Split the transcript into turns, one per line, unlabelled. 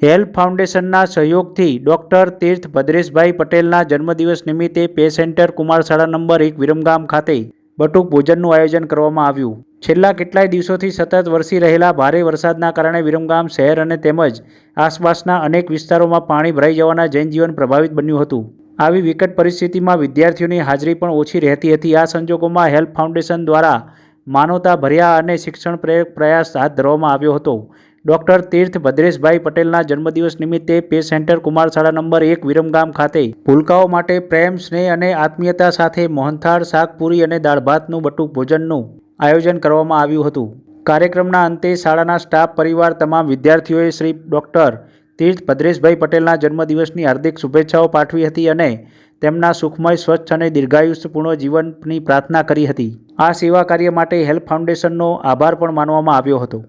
Help ફાઉન્ડેશનના સહયોગથી doctor તીર્થ ભદ્રેશભાઈ પટેલના જન્મદિવસ નિમિત્તે પે સેન્ટર કુમાર શાળા નંબર 1 વિરમગામ ખાતે બટુક ભોજનનું આયોજન કરવામાં આવ્યું। છેલ્લા કેટલાય દિવસોથી સતત વરસી રહેલા ભારે વરસાદના કારણે વિરમગામ શહેર અને તેમજ આસપાસના અનેક વિસ્તારોમાં પાણી ભરાઈ જવાના જનજીવન પ્રભાવિત બન્યું હતું। આવી વિકટ પરિસ્થિતિમાં વિદ્યાર્થીઓની હાજરી પણ ઓછી રહેતી હતી। આ સંજોગોમાં હેલ્પ ફાઉન્ડેશન દ્વારા માનવતાભર્યા અને શિક્ષણ પ્રેરક પ્રયાસ હાથ ધરવામાં આવ્યો હતો। ડૉક્ટર તીર્થ ભદ્રેશભાઈ પટેલના જન્મદિવસ નિમિત્તે પે સેન્ટર કુમાર શાળા નંબર 1 વિરમગામ ખાતે ભૂલકાઓ માટે પ્રેમ, સ્નેહ અને આત્મીયતા સાથે મોહનથાળ, શાક, પૂરી અને દાળ ભાતનું બટુક ભોજનનું આયોજન કરવામાં આવ્યું હતું। કાર્યક્રમના અંતે શાળાના સ્ટાફ, પરિવાર, તમામ વિદ્યાર્થીઓએ શ્રી ડૉક્ટર તીર્થ ભદ્રેશભાઈ પટેલના જન્મદિવસની હાર્દિક શુભેચ્છાઓ પાઠવી હતી અને તેમના સુખમય, સ્વચ્છ અને દીર્ઘાયુષ્યપૂર્ણ જીવનની પ્રાર્થના કરી હતી। આ સેવા કાર્ય માટે હેલ્પ ફાઉન્ડેશનનો આભાર પણ માનવામાં આવ્યો હતો।